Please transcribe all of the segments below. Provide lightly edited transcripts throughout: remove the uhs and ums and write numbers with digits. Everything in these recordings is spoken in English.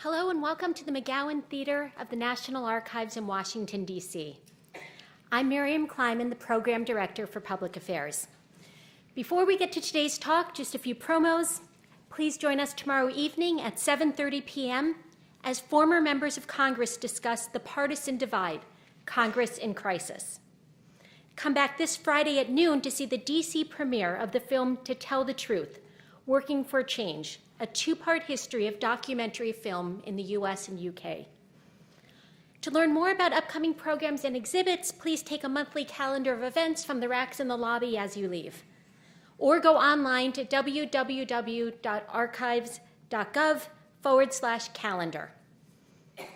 Hello and welcome to the McGowan Theater of the National Archives in Washington, D.C. I'm Miriam Kleiman, the Program Director for Public Affairs. Before we get to today's talk, just a few promos. Please join us tomorrow evening at 7:30 p.m. as former members of Congress discuss The Partisan Divide, Congress in Crisis. Come back this Friday at noon to see the D.C. premiere of the film To Tell the Truth, Working for Change, a two-part history of documentary film in the U.S. and UK. To learn more about upcoming programs and exhibits, please take a monthly calendar of events from the racks in the lobby as you leave, or go online to www.archives.gov/calendar.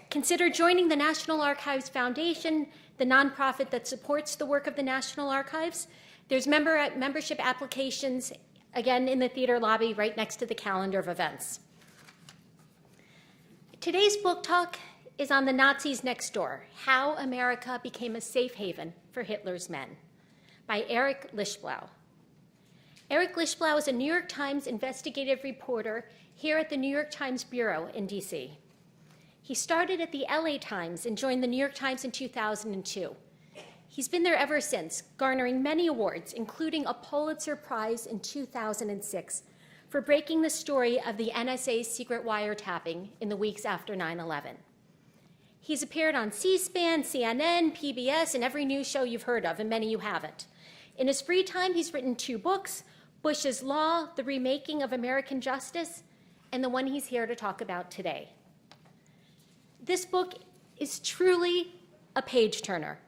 Consider joining the National Archives Foundation, the nonprofit that supports the work of the National Archives. There's membership applications again in the theater lobby right next to the calendar of events. Today's book talk is on The Nazis Next Door, How America Became a Safe Haven for Hitler's Men, by Eric Lischblau. Eric Lischblau is a New York Times investigative reporter here at the New York Times Bureau in DC. He started at the LA Times and joined the New York Times in 2002. He's been there ever since, garnering many awards, including a Pulitzer Prize in 2006 for breaking the story of the NSA's secret wiretapping in the weeks after 9/11. He's appeared on C-SPAN, CNN, PBS, and every news show you've heard of, and many you haven't. In his free time, he's written 2 books, Bush's Law, The Remaking of American Justice, and the one he's here to talk about today. This book is truly a page-turner.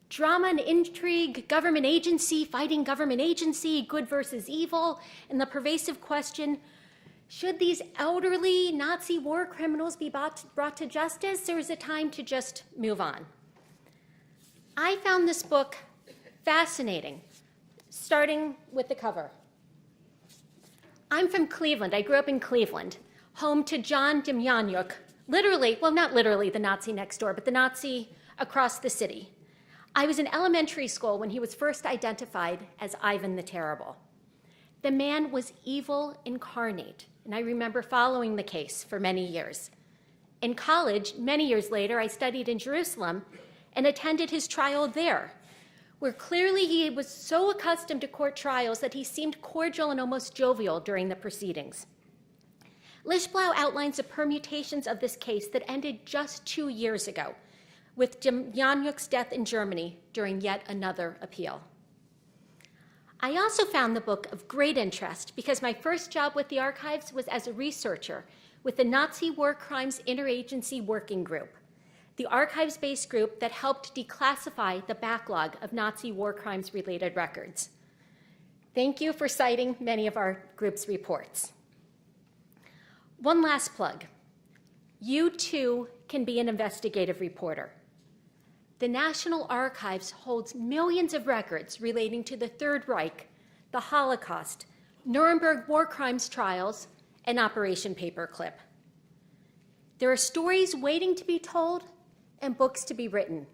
Drama and intrigue, government agency fighting government agency, good versus evil, and the pervasive question, should these elderly Nazi war criminals be brought to justice, or is it time to just move on? I found this book fascinating, starting with the cover. I'm from Cleveland. I grew up in Cleveland, home to John Demjanjuk, literally, well, not literally the Nazi next door, but the Nazi across the city. I was in elementary school when he was first identified as Ivan the Terrible. The man was evil incarnate, and I remember following the case for many years. In college, many years later, I studied in Jerusalem and attended his trial there, where clearly he was so accustomed to court trials that he seemed cordial and almost jovial during the proceedings. Lischblau outlines the permutations of this case that ended just 2 years ago, with Demjanjuk's death in Germany during yet another appeal. I also found the book of great interest because my first job with the archives was as a researcher with the Nazi War Crimes Interagency Working Group, the archives-based group that helped declassify the backlog of Nazi war crimes-related records. Thank you for citing many of our group's reports. One last plug. You too can be an investigative reporter. The National Archives holds millions of records relating to the Third Reich, the Holocaust, Nuremberg war crimes trials, and Operation Paperclip. There are stories waiting to be told and books to be written.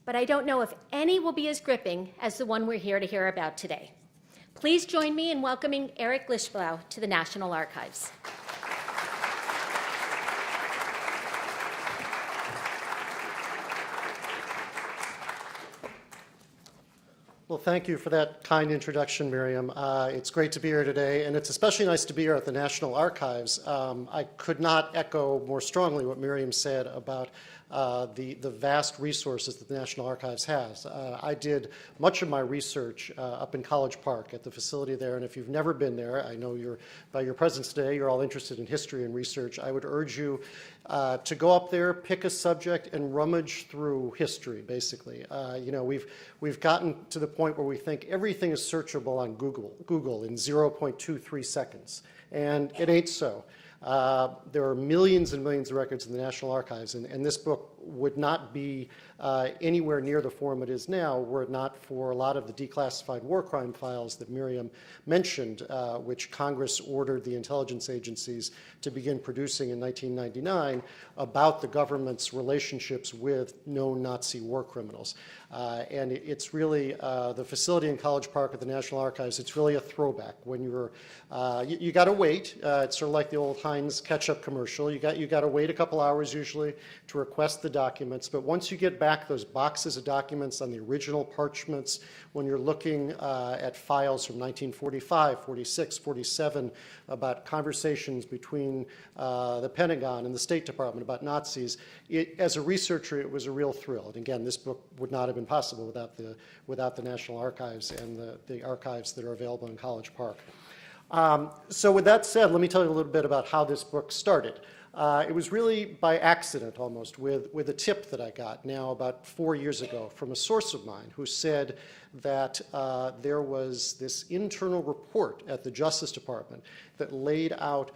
But I don't know if any will be as gripping as the one we're here to hear about today. Please join me in welcoming Eric Lischblau to the National Archives. Well, thank you for that kind introduction, Miriam. It's great to be here today, and it's especially nice to be here at the National Archives. I could not echo more strongly what Miriam said about the vast resources that the National Archives has. I did much of my research up in College Park at the facility there, and if you've never been there, I know by your presence today, you're all interested in history and research. I would urge you to go up there, pick a subject, and rummage through history, basically. We've gotten to the point where we think everything is searchable on Google in 0.23 seconds, and it ain't so. There are millions and millions of records in the National Archives, and this book would not be anywhere near the form it is now were it not for a lot of the declassified war crime files that Miriam mentioned, which Congress ordered the intelligence agencies to begin producing in 1999 about the government's relationships with known Nazi war criminals. And it's really the facility in College Park at the National Archives. It's really a throwback. When you're, you got to wait. It's sort of like the old Heinz ketchup commercial. You got to wait a couple hours usually to request the documents. But once you get back those boxes of documents on the original parchments, when you're looking at files from 1945, 46, 47 about conversations between the Pentagon and the State Department about Nazis, as a researcher, it was a real thrill. And again, this book would not have been possible without the National Archives and the archives that are available in College Park. So with that said, let me tell you a little bit about how this book started. It was really by accident almost with a tip that I got now about 4 years ago from a source of mine who said that there was this internal report at the Justice Department that laid out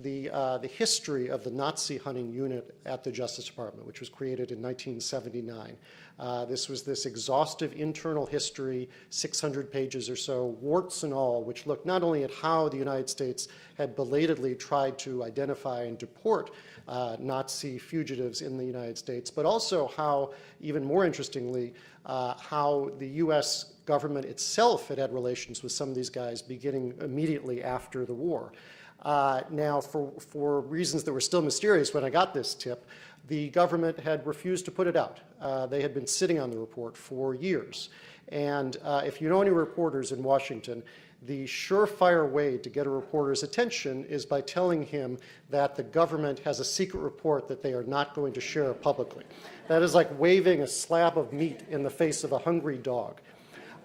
the history of the Nazi hunting unit at the Justice Department, which was created in 1979. This was this exhaustive internal history, 600 pages or so, warts and all, which looked not only at how the United States had belatedly tried to identify and deport Nazi fugitives in the United States, but also how, even more interestingly, how the U.S. government itself had relations with some of these guys beginning immediately after the war. Now, for reasons that were still mysterious when I got this tip, the government had refused to put it out. They had been sitting on the report for years. And if you know any reporters in Washington, the surefire way to get a reporter's attention is by telling him that the government has a secret report that they are not going to share publicly. That is like waving a slab of meat in the face of a hungry dog.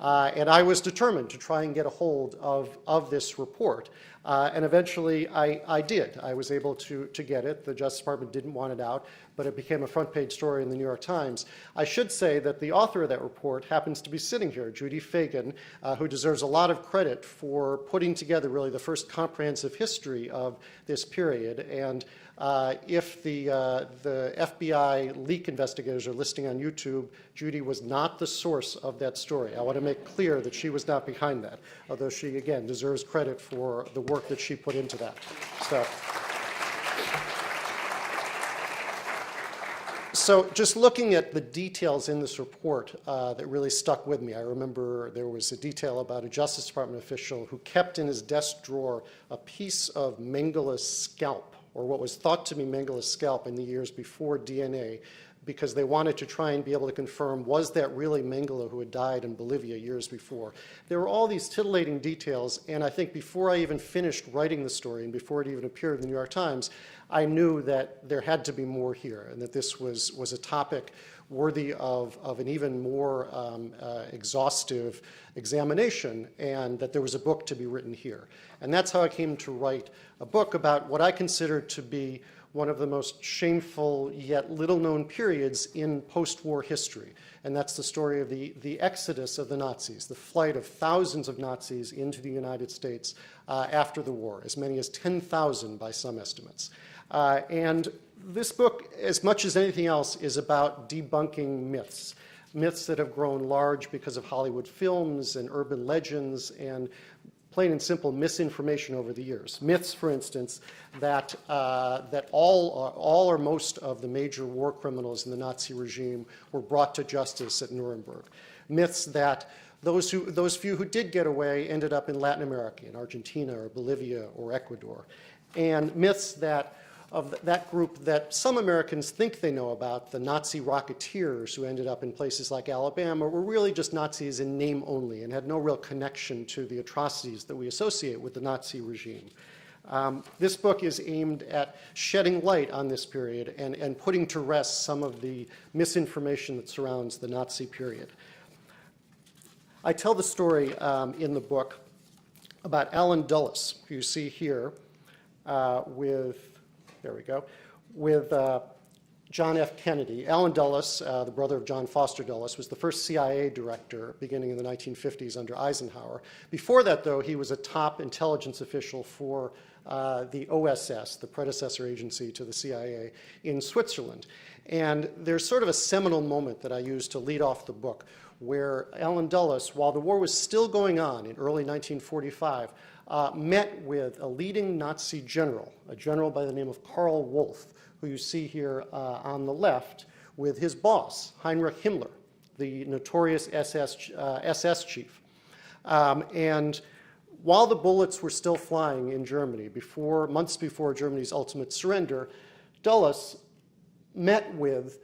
And I was determined to try and get a hold of this report. And eventually I did. I was able to get it. The Justice Department didn't want it out, but it became a front page story in the New York Times. I should say that the author of that report happens to be sitting here, Judy Fagan, who deserves a lot of credit for putting together really the first comprehensive history of this period. And if the FBI leak investigators are listening on YouTube, Judy was not the source of that story. I want to make clear that she was not behind that, although she, again, deserves credit for the work that she put into that stuff. So just looking at the details in this report that really stuck with me, I remember there was a detail about a Justice Department official who kept in his desk drawer a piece of Mengele's scalp, or what was thought to be Mengele's scalp in the years before DNA, because they wanted to try and be able to confirm, was that really Mengele who had died in Bolivia years before? There were all these titillating details, and I think before I even finished writing the story and before it even appeared in the New York Times, I knew that there had to be more here, and that this was a topic worthy of an even more exhaustive examination, and that there was a book to be written here. And that's how I came to write a book about what I consider to be one of the most shameful yet little-known periods in post-war history. And that's the story of the exodus of the Nazis, the flight of thousands of Nazis into the United States after the war, as many as 10,000 by some estimates. And this book, as much as anything else, is about debunking myths. Myths that have grown large because of Hollywood films and urban legends and plain and simple misinformation over the years. Myths, for instance, that all or most of the major war criminals in the Nazi regime were brought to justice at Nuremberg. Myths that those few who did get away ended up in Latin America, in Argentina or Bolivia or Ecuador. And myths that of that group that some Americans think they know about, the Nazi rocketeers who ended up in places like Alabama, were really just Nazis in name only and had no real connection to the atrocities that we associate with the Nazi regime. This book is aimed at shedding light on this period and putting to rest some of the misinformation that surrounds the Nazi period. I tell the story in the book about Alan Dulles, who you see here, with John F. Kennedy. Allen Dulles, the brother of John Foster Dulles, was the first CIA director beginning in the 1950s under Eisenhower. Before that, though, he was a top intelligence official for the OSS, the predecessor agency to the CIA, in Switzerland. And there's sort of a seminal moment that I use to lead off the book, where Allen Dulles, while the war was still going on in early 1945, met with a leading Nazi general, a general by the name of Karl Wolff, who you see here on the left, with his boss, Heinrich Himmler, the notorious SS chief. And while the bullets were still flying in Germany, months before Germany's ultimate surrender, Dulles met with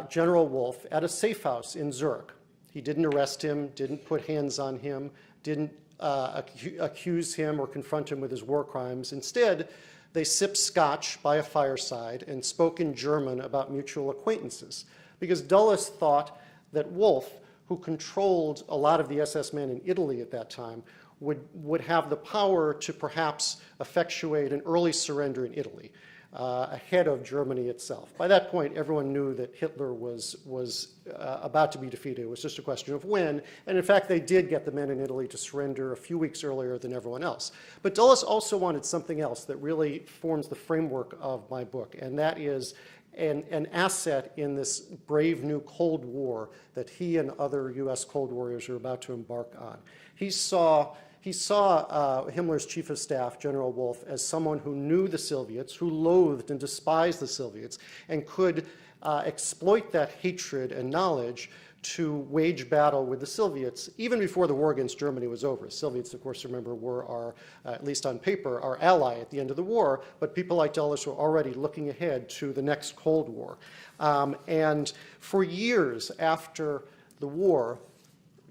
General Wolff at a safe house in Zurich. He didn't arrest him, didn't put hands on him, didn't accuse him or confront him with his war crimes. Instead, they sipped scotch by a fireside and spoke in German about mutual acquaintances, because Dulles thought that Wolff, who controlled a lot of the SS men in Italy at that time, would have the power to perhaps effectuate an early surrender in Italy, ahead of Germany itself. By that point, everyone knew that Hitler was about to be defeated. It was just a question of when, and in fact, they did get the men in Italy to surrender a few weeks earlier than everyone else. But Dulles also wanted something else that really forms the framework of my book, and that is an asset in this brave new Cold War that he and other U.S. Cold Warriors are about to embark on. He saw Himmler's chief of staff, General Wolff, as someone who knew the Soviets, who loathed and despised the Soviets, and could exploit that hatred and knowledge to wage battle with the Soviets, even before the war against Germany was over. The Soviets, of course, remember, were our, at least on paper, our ally at the end of the war, but people like Dulles were already looking ahead to the next Cold War. And for years after the war,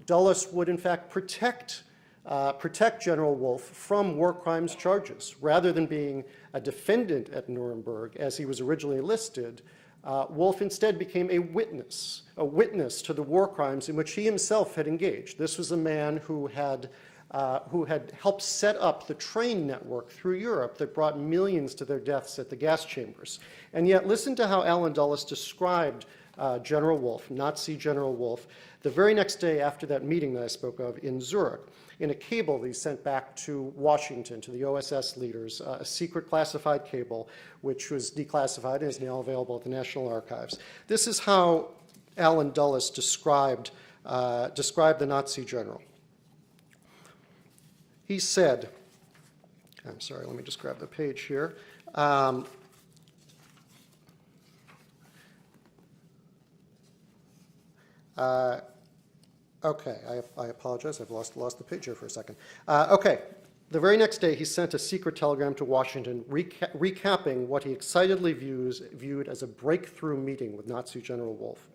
Dulles would, in fact, protect General Wolff from war crimes charges. Rather than being a defendant at Nuremberg, as he was originally listed, Wolff instead became a witness to the war crimes in which he himself had engaged. This was a man who had helped set up the train network through Europe that brought millions to their deaths at the gas chambers. And yet, listen to how Allen Dulles described General Wolff, Nazi General Wolff, the very next day after that meeting that I spoke of in Zurich, in a cable that he sent back to Washington, to the OSS leaders, a secret classified cable, which was declassified and is now available at the National Archives. This is how Allen Dulles described the Nazi general. He said, I'm sorry, let me just grab the page here. Okay, I apologize. I've lost the page here for a second. Okay, the very next day he sent a secret telegram to Washington recapping what he excitedly viewed as a breakthrough meeting with Nazi General Wolff.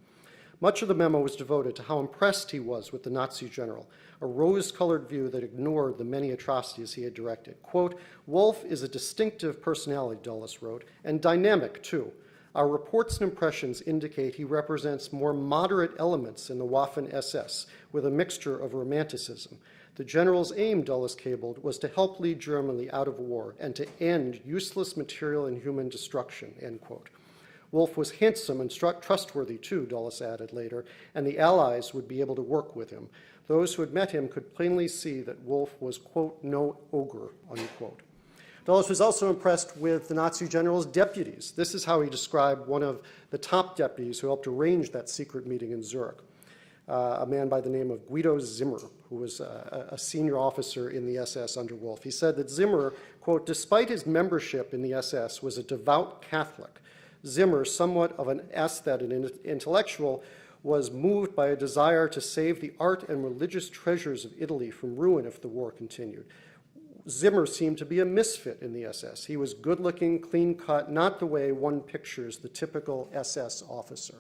Much of the memo was devoted to how impressed he was with the Nazi general, a rose-colored view that ignored the many atrocities he had directed. Quote, "Wolff is a distinctive personality," Dulles wrote, "and dynamic, too. Our reports and impressions indicate he represents more moderate elements in the Waffen-SS, with a mixture of romanticism. The general's aim," Dulles cabled, "was to help lead Germany out of war and to end useless material and human destruction," end quote. Wolff was handsome and trustworthy, too, Dulles added later, and the Allies would be able to work with him. Those who had met him could plainly see that Wolff was, quote, "no ogre," unquote. Dulles was also impressed with the Nazi general's deputies. This is how he described one of the top deputies who helped arrange that secret meeting in Zurich, a man by the name of Guido Zimmer, who was a senior officer in the SS under Wolff. He said that Zimmer, quote, "despite his membership in the SS, was a devout Catholic. Zimmer, somewhat of an aesthete and intellectual, was moved by a desire to save the art and religious treasures of Italy from ruin if the war continued. Zimmer seemed to be a misfit in the SS. He was good-looking, clean-cut, not the way one pictures the typical SS officer."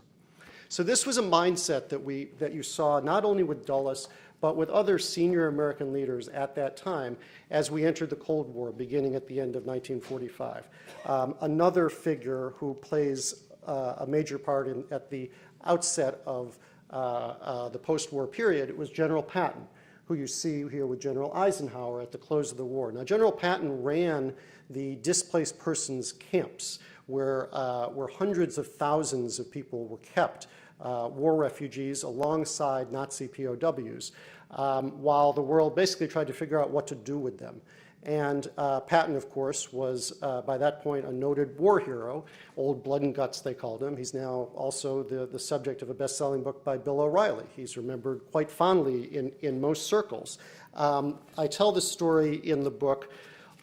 So this was a mindset that you saw not only with Dulles, but with other senior American leaders at that time as we entered the Cold War beginning at the end of 1945. Another figure who plays a major part at the outset of the post-war period was General Patton, who you see here with General Eisenhower at the close of the war. Now, General Patton ran the displaced persons camps where hundreds of thousands of people were kept, war refugees alongside Nazi POWs, while the world basically tried to figure out what to do with them. And Patton, of course, was by that point a noted war hero, old blood and guts they called him. He's now also the subject of a best-selling book by Bill O'Reilly. He's remembered quite fondly in most circles. I tell this story in the book.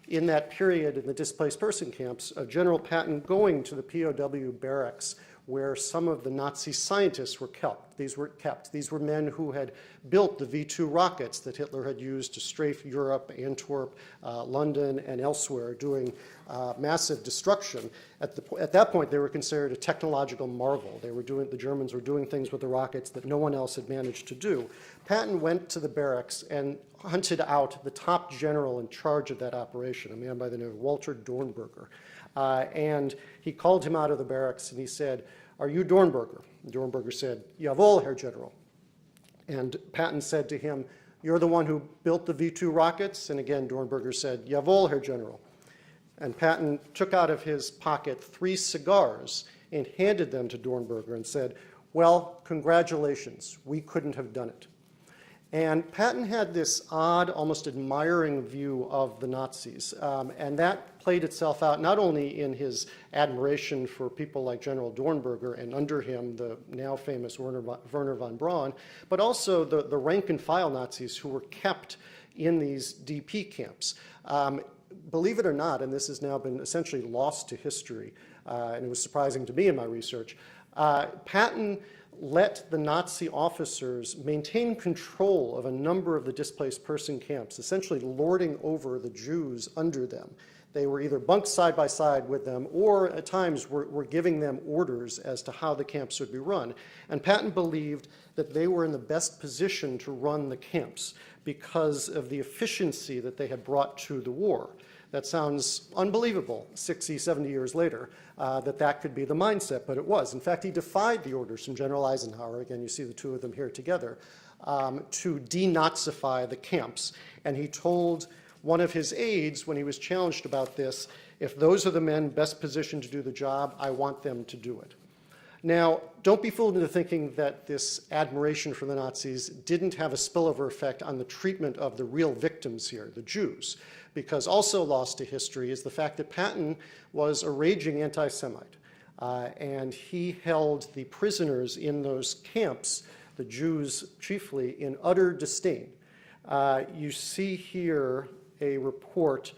In that period in the displaced person camps, General Patton going to the POW barracks where some of the Nazi scientists were kept. These were men who had built the V-2 rockets that Hitler had used to strafe Europe, Antwerp, London, and elsewhere, doing massive destruction. At that point, they were considered a technological marvel. The Germans were doing things with the rockets that no one else had managed to do. Patton went to the barracks and hunted out the top general in charge of that operation, a man by the name of Walter Dornberger. And he called him out of the barracks and he said, "Are you Dornberger?" Dornberger said, "Jawohl, Herr General." And Patton said to him, "You're the one who built the V-2 rockets?" And again, Dornberger said, "Jawohl, Herr General." And Patton took out of his pocket 3 cigars and handed them to Dornberger and said, "Well, congratulations, we couldn't have done it." And Patton had this odd, almost admiring view of the Nazis, and that played itself out not only in his admiration for people like General Dornberger and under him the now famous Werner von Braun, but also the rank-and-file Nazis who were kept in these DP camps. Believe it or not, and this has now been essentially lost to history, and it was surprising to me in my research, Patton let the Nazi officers maintain control of a number of the displaced person camps, essentially lording over the Jews under them. They were either bunked side by side with them or at times were giving them orders as to how the camps would be run. And Patton believed that they were in the best position to run the camps because of the efficiency that they had brought to the war. That sounds unbelievable 60, 70 years later, that could be the mindset, but it was. In fact, he defied the orders from General Eisenhower, again, you see the two of them here together, to denazify the camps. And he told one of his aides, when he was challenged about this, if those are the men best positioned to do the job, I want them to do it. Now, don't be fooled into thinking that this admiration for the Nazis didn't have a spillover effect on the treatment of the real victims here, the Jews, because also lost to history is the fact that Patton was a raging anti-Semite, and he held the prisoners in those camps, the Jews chiefly, in utter disdain. You see here a report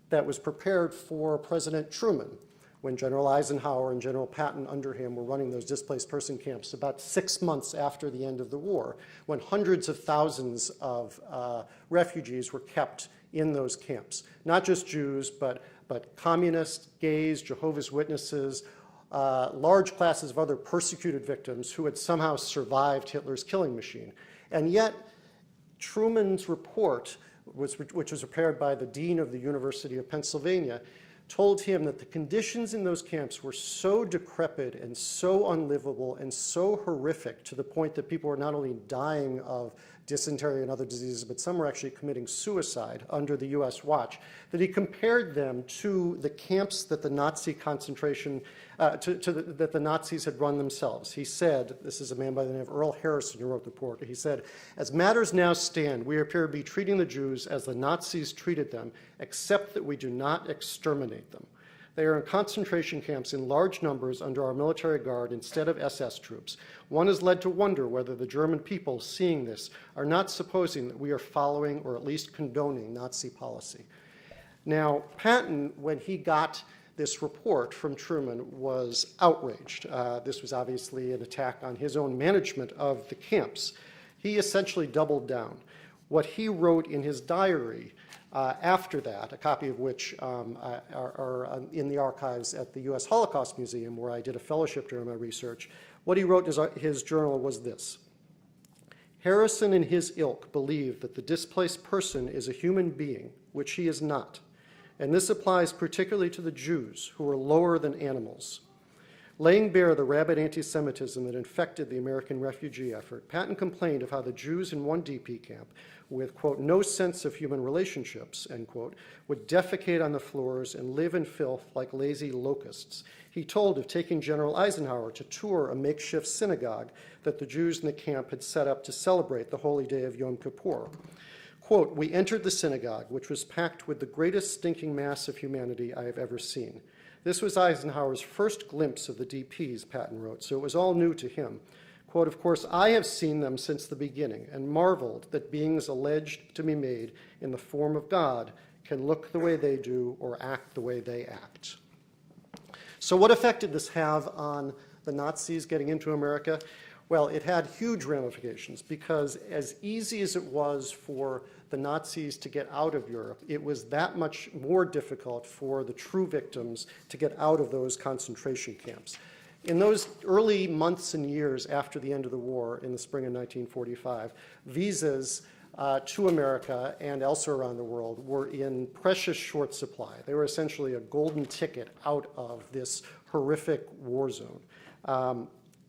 that was prepared for President Truman when General Eisenhower and General Patton under him were running those displaced person camps about 6 months after the end of the war, when hundreds of thousands of refugees were kept in those camps. Not just Jews, but communists, gays, Jehovah's Witnesses, large classes of other persecuted victims who had somehow survived Hitler's killing machine. And yet, Truman's report, which was prepared by the dean of the University of Pennsylvania, told him that the conditions in those camps were so decrepit and so unlivable and so horrific to the point that people were not only dying of dysentery and other diseases, but some were actually committing suicide under the U.S. watch, that he compared them to the camps that the Nazi concentration, that the Nazis had run themselves. He said, this is a man by the name of Earl Harrison who wrote the report, he said, "As matters now stand, we appear to be treating the Jews as the Nazis treated them, except that we do not exterminate them. They are in concentration camps in large numbers under our military guard instead of SS troops. One is led to wonder whether the German people, seeing this, are not supposing that we are following or at least condoning Nazi policy." Now, Patton, when he got this report from Truman, was outraged. This was obviously an attack on his own management of the camps. He essentially doubled down. What he wrote in his diary after that, a copy of which are in the archives at the U.S. Holocaust Museum, where I did a fellowship during my research, what he wrote in his journal was this: "Harrison and his ilk believe that the displaced person is a human being, which he is not, and this applies particularly to the Jews, who are lower than animals. Laying bare the rabid anti-Semitism that infected the American refugee effort, Patton complained of how the Jews in one DP camp, with, quote, no sense of human relationships, end quote, would defecate on the floors and live in filth like lazy locusts. He told of taking General Eisenhower to tour a makeshift synagogue that the Jews in the camp had set up to celebrate the holy day of Yom Kippur. Quote, we entered the synagogue, which was packed with the greatest stinking mass of humanity I have ever seen. This was Eisenhower's first glimpse of the DPs, Patton wrote, so it was all new to him. Quote, of course, I have seen them since the beginning and marveled that beings alleged to be made in the form of God can look the way they do or act the way they act. So what effect did this have on the Nazis getting into America? Well, it had huge ramifications because as easy as it was for the Nazis to get out of Europe, it was that much more difficult for the true victims to get out of those concentration camps. In those early months and years after the end of the war in the spring of 1945, visas to America and elsewhere around the world were in precious short supply. They were essentially a golden ticket out of this horrific war zone.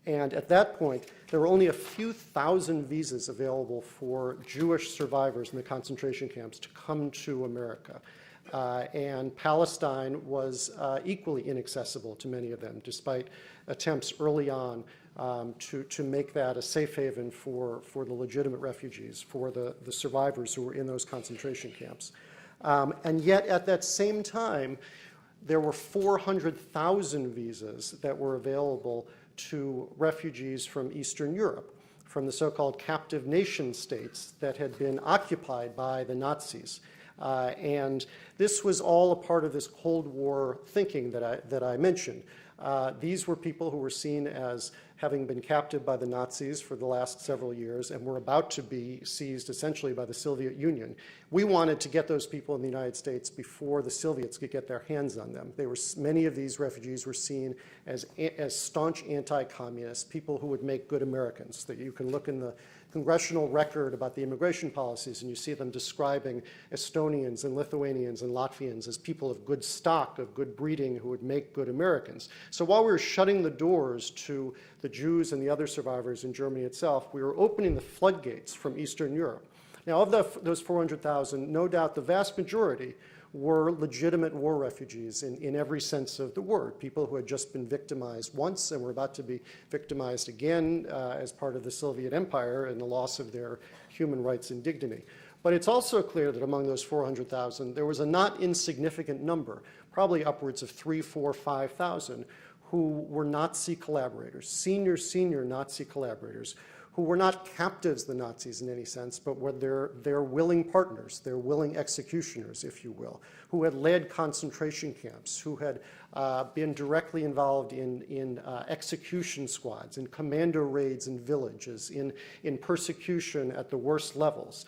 And at that point, there were only a few thousand visas available for Jewish survivors in the concentration camps to come to America. And Palestine was equally inaccessible to many of them, despite attempts early on to make that a safe haven for the legitimate refugees, for the survivors who were in those concentration camps. And yet, at that same time, there were 400,000 visas that were available to refugees from Eastern Europe, from the so-called captive nation states that had been occupied by the Nazis. And this was all a part of this Cold War thinking that I mentioned. These were people who were seen as having been captive by the Nazis for the last several years and were about to be seized essentially by the Soviet Union. We wanted to get those people in the United States before the Soviets could get their hands on them. Many of these refugees were seen as staunch anti-communists, people who would make good Americans. That you can look in the congressional record about the immigration policies and you see them describing Estonians and Lithuanians and Latvians as people of good stock, of good breeding, who would make good Americans. So while we were shutting the doors to the Jews and the other survivors in Germany itself, we were opening the floodgates from Eastern Europe. Now, of those 400,000, no doubt the vast majority were legitimate war refugees in every sense of the word, people who had just been victimized once and were about to be victimized again as part of the Soviet Empire and the loss of their human rights and dignity. But it's also clear that among those 400,000, there was a not insignificant number, probably upwards of 3,000, 4,000, 5,000, who were Nazi collaborators, senior Nazi collaborators, who were not captives of the Nazis in any sense, but were their willing partners, their willing executioners, if you will, who had led concentration camps, who had been directly involved in execution squads, in commando raids in villages, in persecution at the worst levels.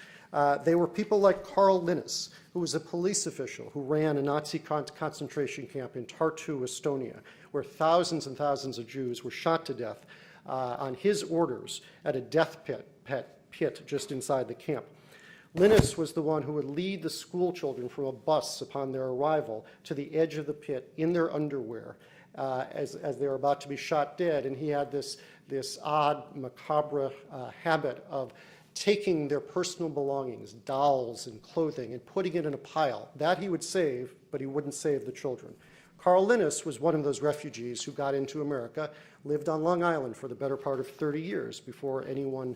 They were people like Karl Linus, who was a police official who ran a Nazi concentration camp in Tartu, Estonia, where thousands and thousands of Jews were shot to death on his orders at a death pit just inside the camp. Linus was the one who would lead the school children from a bus upon their arrival to the edge of the pit in their underwear as they were about to be shot dead. And he had this odd, macabre habit of taking their personal belongings, dolls and clothing, and putting it in a pile. That he would save, but he wouldn't save the children. Karl Linus was one of those refugees who got into America, lived on Long Island for the better part of 30 years before anyone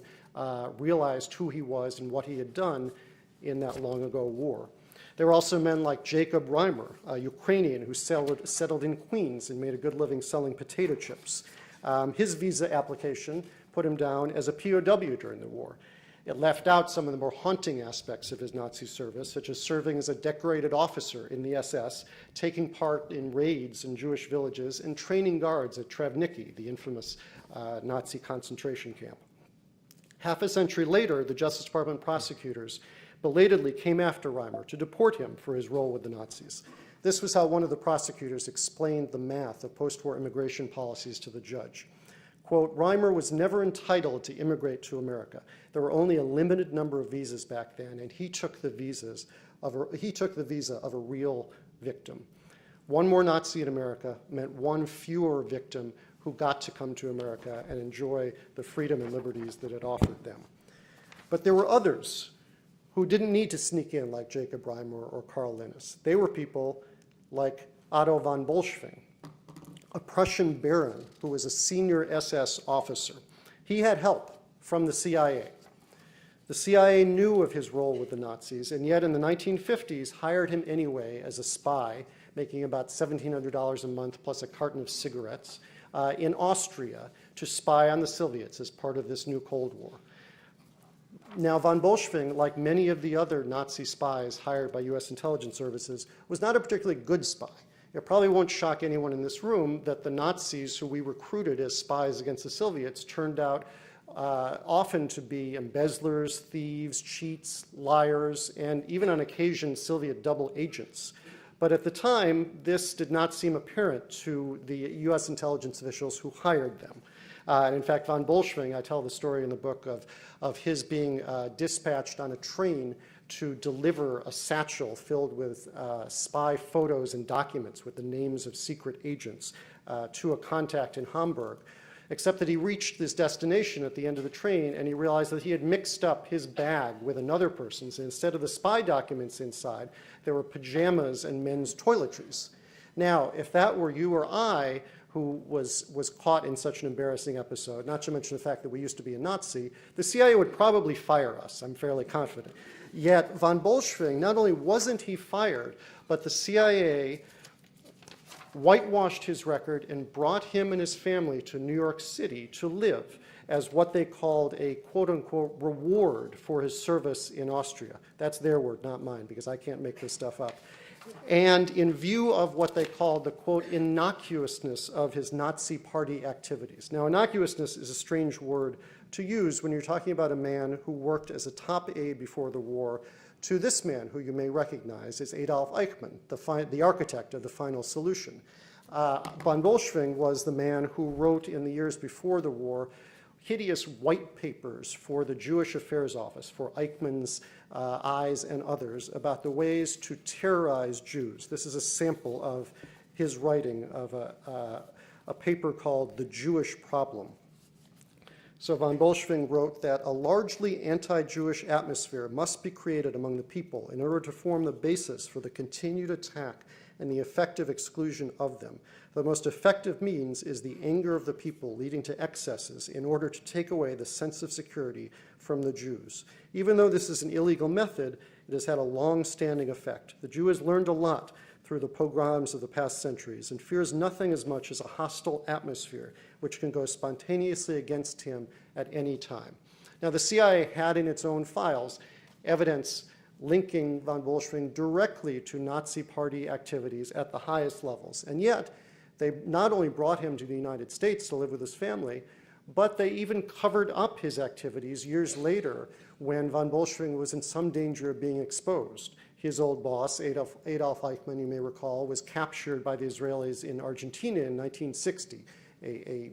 realized who he was and what he had done in that long ago war. There were also men like Jacob Reimer, a Ukrainian who settled in Queens and made a good living selling potato chips. His visa application put him down as a POW during the war. It left out some of the more haunting aspects of his Nazi service, such as serving as a decorated officer in the SS, taking part in raids in Jewish villages, and training guards at Travnicki, the infamous Nazi concentration camp. Half a century later, the Justice Department prosecutors belatedly came after Reimer to deport him for his role with the Nazis. This was how one of the prosecutors explained the math of post-war immigration policies to the judge. Quote, Reimer was never entitled to immigrate to America. There were only a limited number of visas back then, and he took the visa of a real victim. One more Nazi in America meant one fewer victim who got to come to America and enjoy the freedom and liberties that it offered them. But there were others who didn't need to sneak in like Jacob Reimer or Karl Linnaeus. They were people like Otto von Bolschwing, a Prussian baron who was a senior SS officer. He had help from the CIA. The CIA knew of his role with the Nazis, and yet in the 1950s hired him anyway as a spy, making about $1,700 a month plus a carton of cigarettes, in Austria to spy on the Soviets as part of this new Cold War. Now, von Bolschwing, like many of the other Nazi spies hired by U.S. intelligence services, was not a particularly good spy. It probably won't shock anyone in this room that the Nazis who we recruited as spies against the Soviets turned out often to be embezzlers, thieves, cheats, liars, and even on occasion Soviet double agents. But at the time, this did not seem apparent to the U.S. intelligence officials who hired them. And in fact, von Bolschwing, I tell the story in the book of his being dispatched on a train to deliver a satchel filled with spy photos and documents with the names of secret agents to a contact in Hamburg, except that he reached his destination at the end of the train and he realized that he had mixed up his bag with another person's. And instead of the spy documents inside, there were pajamas and men's toiletries. Now, if that were you or I who was caught in such an embarrassing episode, not to mention the fact that we used to be a Nazi, the CIA would probably fire us, I'm fairly confident. Yet von Bolschwing, not only wasn't he fired, but the CIA whitewashed his record and brought him and his family to New York City to live as what they called a quote-unquote reward for his service in Austria. That's their word, not mine, because I can't make this stuff up. And in view of what they called the, quote, innocuousness of his Nazi party activities. Now, innocuousness is a strange word to use when you're talking about a man who worked as a top aide before the war to this man, who you may recognize as Adolf Eichmann, the architect of the final solution. Von Bolschwing was the man who wrote in the years before the war hideous white papers for the Jewish Affairs Office, for Eichmann's eyes and others, about the ways to terrorize Jews. This is a sample of his writing of a paper called The Jewish Problem. So von Bolschwing wrote that a largely anti-Jewish atmosphere must be created among the people in order to form the basis for the continued attack and the effective exclusion of them. The most effective means is the anger of the people leading to excesses in order to take away the sense of security from the Jews. Even though this is an illegal method, it has had a long-standing effect. The Jew has learned a lot through the pogroms of the past centuries and fears nothing as much as a hostile atmosphere which can go spontaneously against him at any time. Now, the CIA had in its own files evidence linking von Bolschwing directly to Nazi party activities at the highest levels. And yet, they not only brought him to the United States to live with his family, but they even covered up his activities years later when von Bolschwing was in some danger of being exposed. His old boss, Adolf Eichmann, you may recall, was captured by the Israelis in Argentina in 1960, a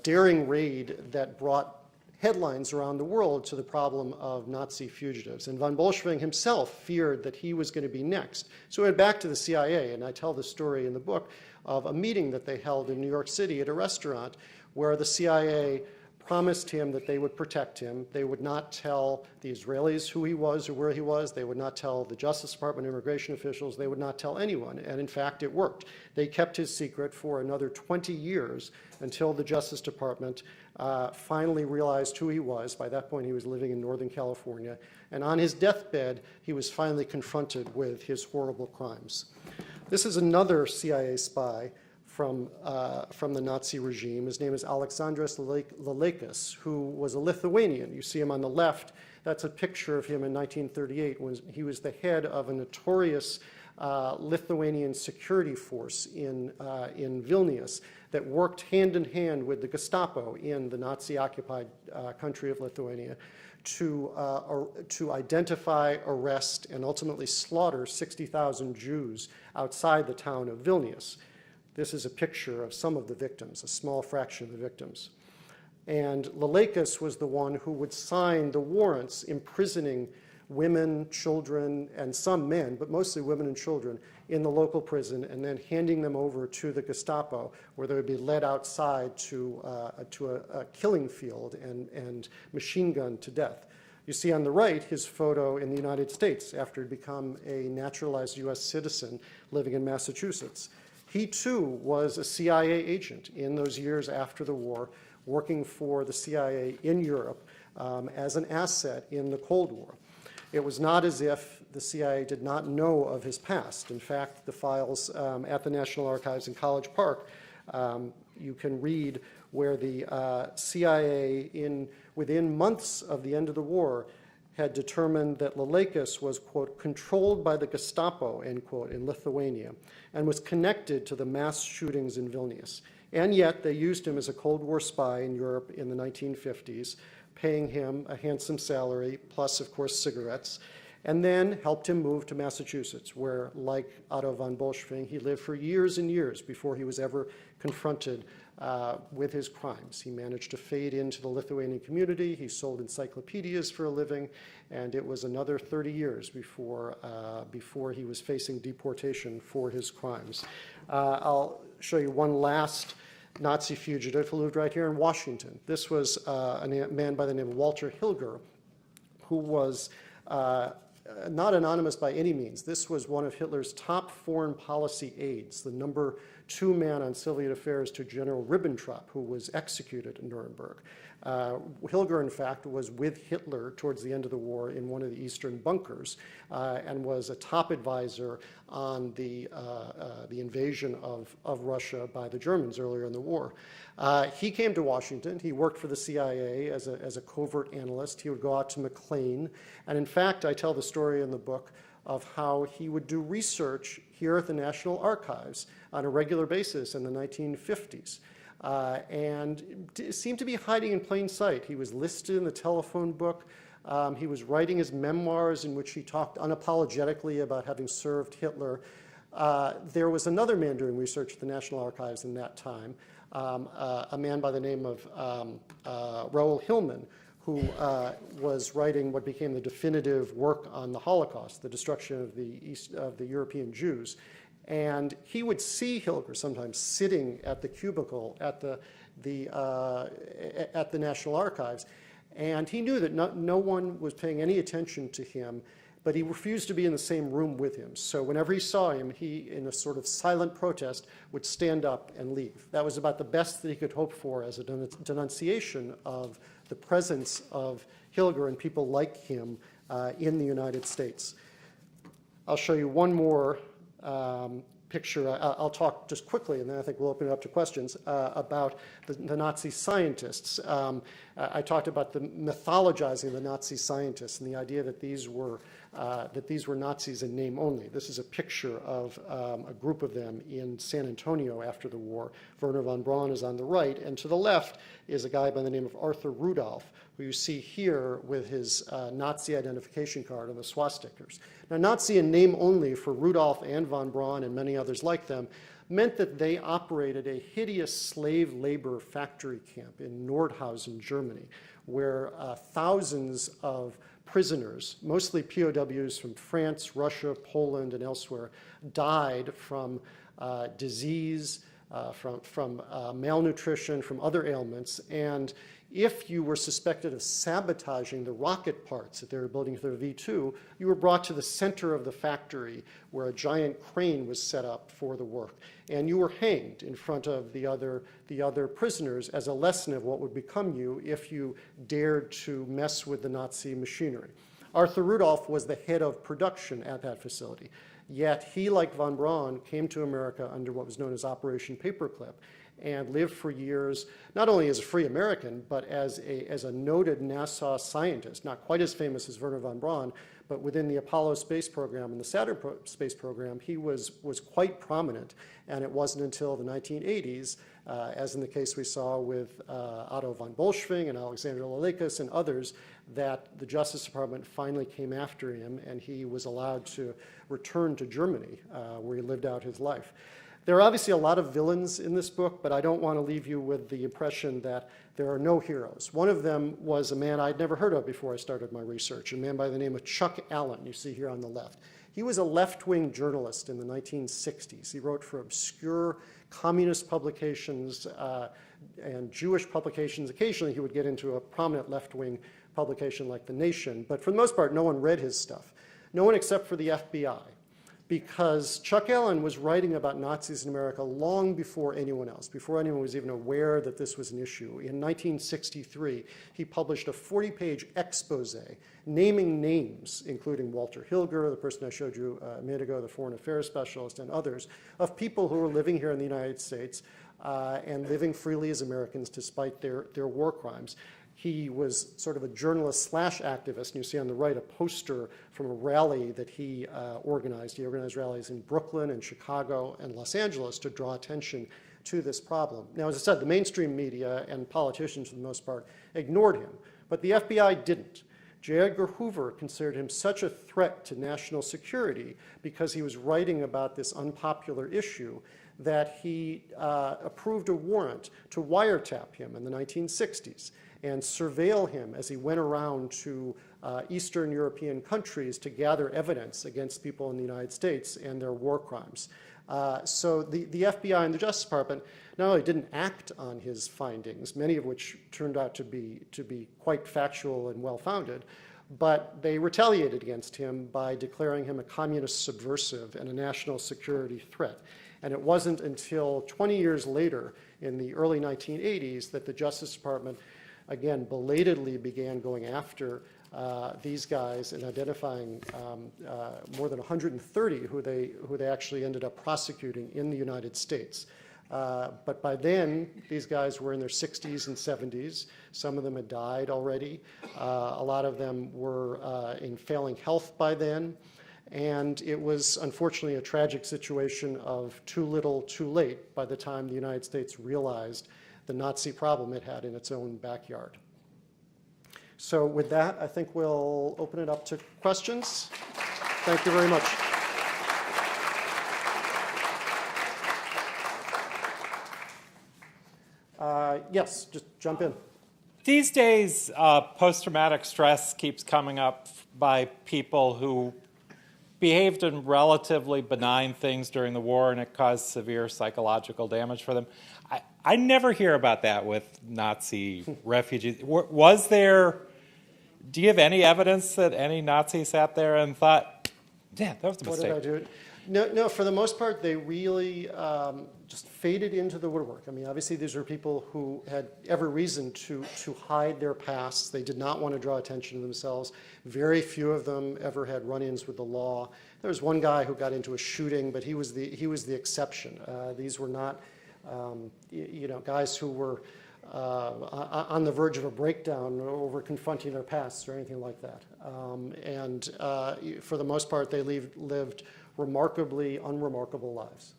daring raid that brought headlines around the world to the problem of Nazi fugitives. And von Bolschwing himself feared that he was going to be next. So he went back to the CIA, and I tell the story in the book of a meeting that they held in New York City at a restaurant where the CIA promised him that they would protect him. They would not tell the Israelis who he was or where he was. They would not tell the Justice Department immigration officials. They would not tell anyone. And in fact, it worked. They kept his secret for another 20 years until the Justice Department finally realized who he was. By that point, he was living in Northern California. And on his deathbed, he was finally confronted with his horrible crimes. This is another CIA spy from the Nazi regime. His name is Aleksandras Lalekas, who was a Lithuanian. You see him on the left. That's a picture of him in 1938 when he was the head of a notorious Lithuanian security force in Vilnius that worked hand in hand with the Gestapo in the Nazi-occupied country of Lithuania to identify, arrest, and ultimately slaughter 60,000 Jews outside the town of Vilnius. This is a picture of some of the victims, a small fraction of the victims. And Lalekas was the one who would sign the warrants imprisoning women, children, and some men, but mostly women and children, in the local prison, and then handing them over to the Gestapo, where they would be led outside to a killing field and machine gunned to death. You see on the right his photo in the United States after he'd become a naturalized U.S. citizen living in Massachusetts. He too was a CIA agent in those years after the war, working for the CIA in Europe as an asset in the Cold War. It was not as if the CIA did not know of his past. In fact, the files at the National Archives in College Park, you can read where the CIA, within months of the end of the war, had determined that Lelekas was, quote, controlled by the Gestapo, end quote, in Lithuania, and was connected to the mass shootings in Vilnius. And yet they used him as a Cold War spy in Europe in the 1950s, paying him a handsome salary, plus, of course, cigarettes, and then helped him move to Massachusetts, where, like Otto von Bolschwing, he lived for years and years before he was ever confronted with his crimes. He managed to fade into the Lithuanian community. He sold encyclopedias for a living, and it was another 30 years before he was facing deportation for his crimes. I'll show you one last Nazi fugitive who lived right here in Washington. This was a man by the name of Walter Hilger, who was not anonymous by any means. This was one of Hitler's top foreign policy aides, the number 2 man on Soviet affairs to General Ribbentrop, who was executed in Nuremberg. Hilger, in fact, was with Hitler towards the end of the war in one of the eastern bunkers and was a top advisor on the invasion of Russia by the Germans earlier in the war. He came to Washington. He worked for the CIA as a covert analyst. He would go out to McLean. And in fact, I tell the story in the book of how he would do research here at the National Archives on a regular basis in the 1950s. And seemed to be hiding in plain sight. He was listed in the telephone book. He was writing his memoirs in which he talked unapologetically about having served Hitler. There was another man doing research at the National Archives in that time, a man by the name of Raoul Hillman, who was writing what became the definitive work on the Holocaust, the destruction of the European Jews. And he would see Hilger sometimes sitting at the cubicle at the National Archives, and he knew that no one was paying any attention to him, but he refused to be in the same room with him. So whenever he saw him, he, in a sort of silent protest, would stand up and leave. That was about the best that he could hope for as a denunciation of the presence of Hilger and people like him in the United States. I'll show you one more picture. I'll talk just quickly, and then I think we'll open it up to questions about the Nazi scientists. I talked about the mythologizing of the Nazi scientists and the idea that these were Nazis in name only. This is a picture of a group of them in San Antonio after the war. Werner von Braun is on the right, and to the left is a guy by the name of Arthur Rudolph, who you see here with his Nazi identification card and the swastikas. Now, Nazi in name only for Rudolph and von Braun and many others like them meant that they operated a hideous slave labor factory camp in Nordhausen, Germany, where thousands of prisoners, mostly POWs from France, Russia, Poland, and elsewhere, died from disease, from malnutrition, from other ailments. And if you were suspected of sabotaging the rocket parts that they were building for the V2, you were brought to the center of the factory where a giant crane was set up for the work. And you were hanged in front of the other prisoners as a lesson of what would become you if you dared to mess with the Nazi machinery. Arthur Rudolph was the head of production at that facility. Yet he, like von Braun, came to America under what was known as Operation Paperclip, and lived for years, not only as a free American, but as a noted NASA scientist, not quite as famous as Werner von Braun, but within the Apollo space program and the Saturn space program, he was quite prominent. And it wasn't until the 1980s, as in the case we saw with Otto von Bolschwing and Alexander Lelekas and others, that the Justice Department finally came after him, and he was allowed to return to Germany, where he lived out his life. There are obviously a lot of villains in this book, but I don't want to leave you with the impression that there are no heroes. One of them was a man I'd never heard of before I started my research, a man by the name of Chuck Allen, you see here on the left. He was a left-wing journalist in the 1960s. He wrote for obscure communist publications and Jewish publications. Occasionally he would get into a prominent left-wing publication like The Nation, but for the most part no one read his stuff. No one except for the FBI, because Chuck Allen was writing about Nazis in America long before anyone else, before anyone was even aware that this was an issue. In 1963, he published a 40-page expose naming names, including Walter Hilger, the person I showed you a minute ago, the foreign affairs specialist, and others, of people who were living here in the United States and living freely as Americans despite their war crimes. He was sort of a journalist / activist, and you see on the right a poster from a rally that he organized. He organized rallies in Brooklyn and Chicago and Los Angeles to draw attention to this problem. Now, as I said, the mainstream media and politicians, for the most part, ignored him, but the FBI didn't. J. Edgar Hoover considered him such a threat to national security because he was writing about this unpopular issue that he approved a warrant to wiretap him in the 1960s and surveil him as he went around to Eastern European countries to gather evidence against people in the United States and their war crimes. So the FBI and the Justice Department not only didn't act on his findings, many of which turned out to be quite factual and well-founded, but they retaliated against him by declaring him a communist subversive and a national security threat. And it wasn't until 20 years later, in the early 1980s, that the Justice Department again belatedly began going after these guys and identifying more than 130 who they actually ended up prosecuting in the United States. But by then, these guys were in their 60s and 70s. Some of them had died already. A lot of them were in failing health by then. And it was, unfortunately, a tragic situation of too little, too late by the time the United States realized the Nazi problem it had in its own backyard. So with that, I think we'll open it up to questions. Thank you very much. Yes, just jump in. These days, post-traumatic stress keeps coming up by people who behaved in relatively benign things during the war, and it caused severe psychological damage for them. I never hear about that with Nazi refugees. Was there, do you have any evidence that any Nazi sat there and thought, yeah, that was a mistake? What did I do? No, for the most part, they really just faded into the woodwork. I mean, obviously, these were people who had every reason to hide their pasts. They did not want to draw attention to themselves. Very few of them ever had run-ins with the law. There was one guy who got into a shooting, but he was the exception. These were not, guys who were on the verge of a breakdown over confronting their pasts or anything like that. And for the most part, they lived remarkably unremarkable lives.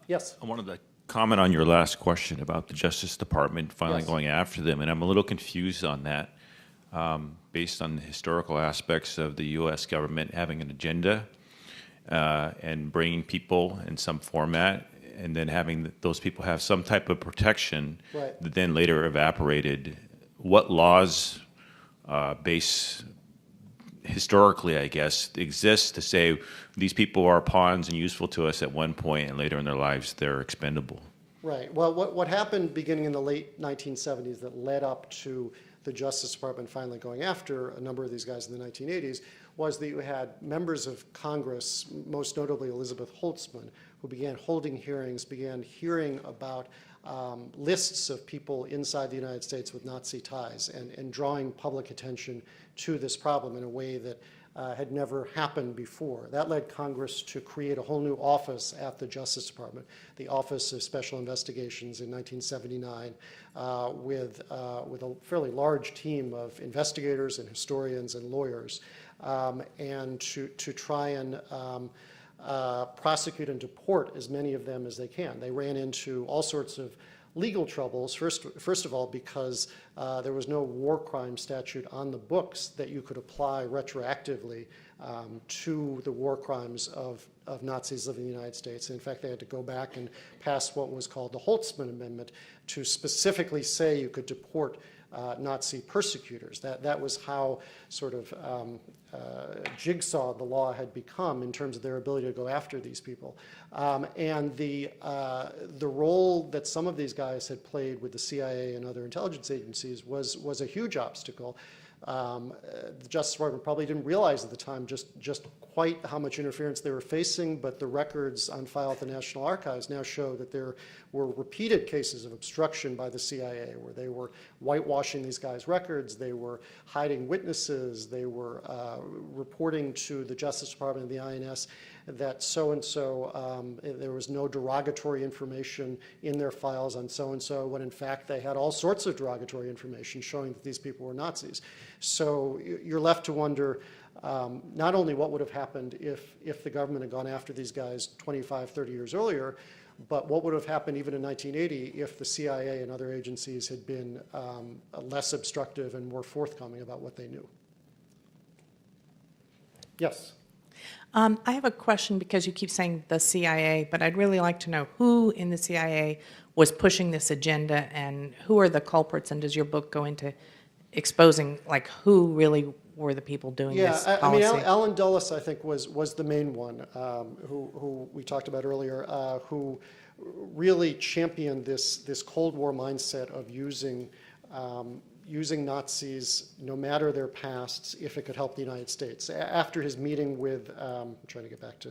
Yes? I wanted to comment on your last question about the Justice Department finally going after them, and I'm a little confused on that based on the historical aspects of the U.S. government having an agenda and bringing people in some format and then having those people have some type of protection that then later evaporated. What laws historically, I guess, exists to say these people are pawns and useful to us at one point, and later in their lives they're expendable? Right. Well, what happened beginning in the late 1970s that led up to the Justice Department finally going after a number of these guys in the 1980s was that you had members of Congress, most notably Elizabeth Holtzman, who began holding hearings, began hearing about lists of people inside the United States with Nazi ties and drawing public attention to this problem in a way that had never happened before. That led Congress to create a whole new office at the Justice Department, the Office of Special Investigations in 1979, with a fairly large team of investigators and historians and lawyers, and to try and prosecute and deport as many of them as they can. They ran into all sorts of legal troubles. First of all, because there was no war crime statute on the books that you could apply retroactively to the war crimes of Nazis living in the United States. And in fact, they had to go back and pass what was called the Holtzman Amendment to specifically say you could deport Nazi persecutors. That was how sort of jigsaw the law had become in terms of their ability to go after these people. And the role that some of these guys had played with the CIA and other intelligence agencies was a huge obstacle. The Justice Department probably didn't realize at the time just quite how much interference they were facing, but the records on file at the National Archives now show that there were repeated cases of obstruction by the CIA, where they were whitewashing these guys' records, they were hiding witnesses, they were reporting to the Justice Department and the INS that so-and-so, there was no derogatory information in their files on so-and-so, when in fact they had all sorts of derogatory information showing that these people were Nazis. So you're left to wonder not only what would have happened if the government had gone after these guys 25, 30 years earlier, but what would have happened even in 1980 if the CIA and other agencies had been less obstructive and more forthcoming about what they knew. Yes? I have a question, because you keep saying the CIA, but I'd really like to know who in the CIA was pushing this agenda and who are the culprits, and does your book go into exposing like who really were the people doing this policy? I mean, Alan Dulles, I think, was the main one who we talked about earlier, who really championed this Cold War mindset of using Nazis, no matter their pasts, if it could help the United States. After his meeting with, I'm trying to get back to,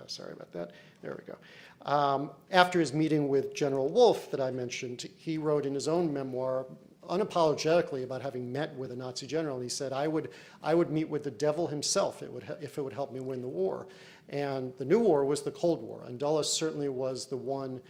sorry about that, there we go. After his meeting with General Wolfe that I mentioned, he wrote in his own memoir unapologetically about having met with a Nazi general, and he said, I would meet with the devil himself if it would help me win the war. And the new war was the Cold War, and Dulles certainly was the one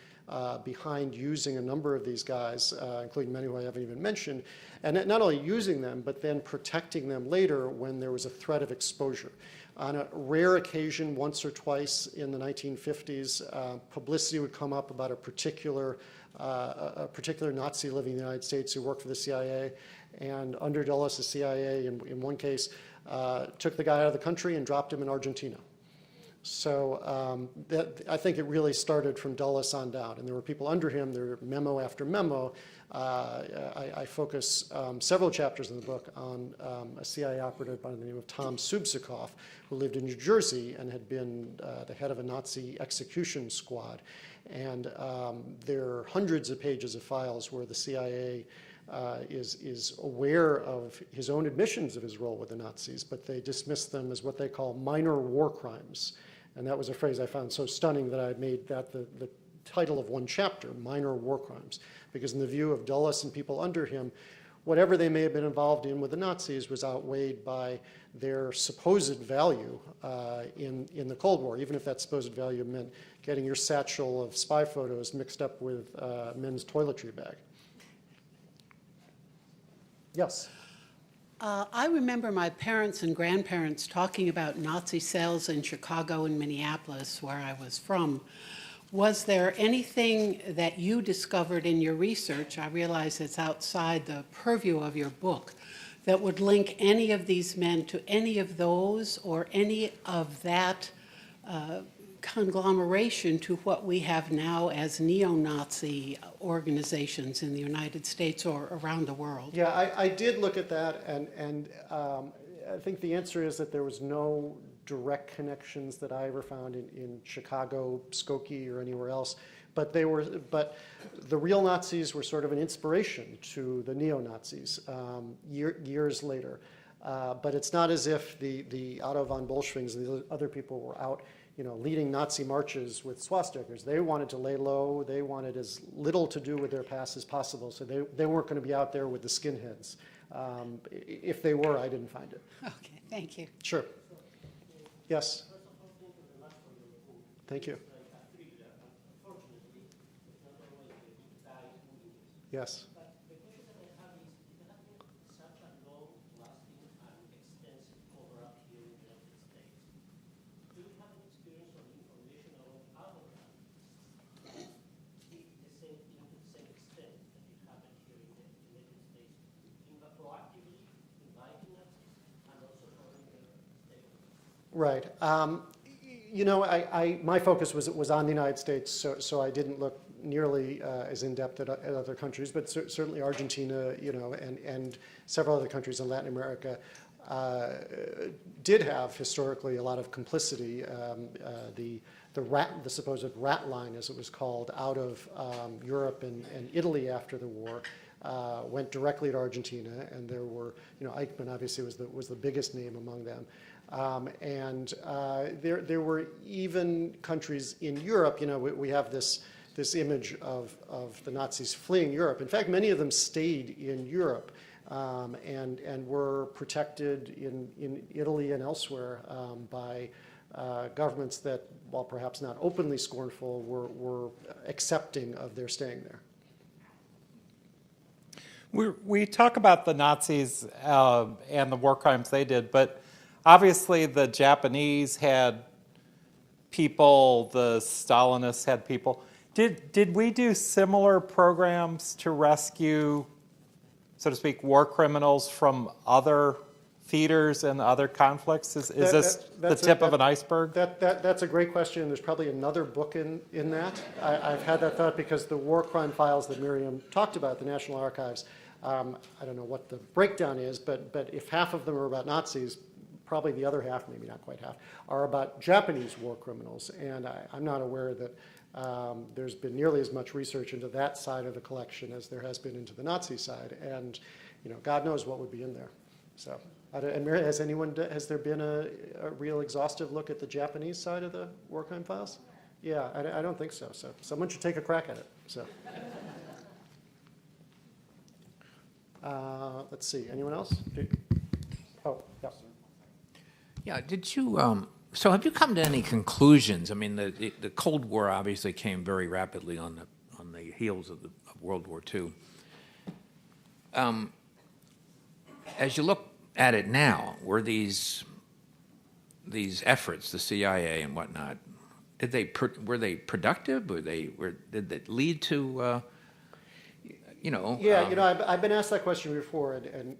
behind using a number of these guys, including many who I haven't even mentioned, and not only using them, but then protecting them later when there was a threat of exposure. On a rare occasion, once or twice in the 1950s, publicity would come up about a particular Nazi living in the United States who worked for the CIA, and under Dulles, the CIA, in one case, took the guy out of the country and dropped him in Argentina. So I think it really started from Dulles on down, and there were people under him. There were memo after memo. I focus several chapters in the book on a CIA operative by the name of Tom Subsakoff, who lived in New Jersey and had been the head of a Nazi execution squad. And there are hundreds of pages of files where the CIA is aware of his own admissions of his role with the Nazis, but they dismiss them as what they call minor war crimes. And that was a phrase I found so stunning that I made that the title of one chapter, Minor War Crimes, because in the view of Dulles and people under him, whatever they may have been involved in with the Nazis was outweighed by their supposed value in the Cold War, even if that supposed value meant getting your satchel of spy photos mixed up with men's toiletry bag. Yes? I remember my parents and grandparents talking about Nazi cells in Chicago and Minneapolis, where I was from. Was there anything that you discovered in your research, I realize it's outside the purview of your book, that would link any of these men to any of those or any of that conglomeration to what we have now as neo-Nazi organizations in the United States or around the world? Yeah, I did look at that, and I think the answer is that there was no direct connections that I ever found in Chicago, Skokie, or anywhere else. But the real Nazis were sort of an inspiration to the neo-Nazis years later. But it's not as if the Otto von Bolschwings and the other people were out, leading Nazi marches with swastikas. They wanted to lay low. They wanted as little to do with their past as possible. So they weren't going to be out there with the skinheads. If they were, I didn't find it. Okay, thank you. Sure. Yes. Thank you. Yes. Right. My focus was on the United States, so I didn't look nearly as in-depth at other countries, but certainly Argentina, and several other countries in Latin America did have historically a lot of complicity. The supposed rat line, as it was called, out of Europe and Italy after the war, went directly to Argentina, and there were, Eichmann obviously was the biggest name among them. There were even countries in Europe. We have this image of the Nazis fleeing Europe. In fact, many of them stayed in Europe and were protected in Italy and elsewhere by governments that, while perhaps not openly scornful, were accepting of their staying there. We talk about the Nazis and the war crimes they did, but obviously the Japanese had people, the Stalinists had people. Did we do similar programs to rescue, so to speak, war criminals from other theaters and other conflicts? Is this the tip of an iceberg? That's a great question. There's probably another book in that. I've had that thought because the war crime files that Miriam talked about, the National Archives, I don't know what the breakdown is, but if half of them are about Nazis, probably the other half, maybe not quite half, are about Japanese war criminals. And I'm not aware that there's been nearly as much research into that side of the collection as there has been into the Nazi side. And God knows what would be in there. So, and Mary, has there been a real exhaustive look at the Japanese side of the war crime files? Yeah, I don't think so. So someone should take a crack at it. So. Let's see. Anyone else? Oh, yeah. Yeah. Did you? So have you come to any conclusions? I mean, the Cold War obviously came very rapidly on the heels of World War II. As you look at it now, were these efforts, the CIA and whatnot, were they productive? Did they lead to? Yeah, I've been asked that question before, and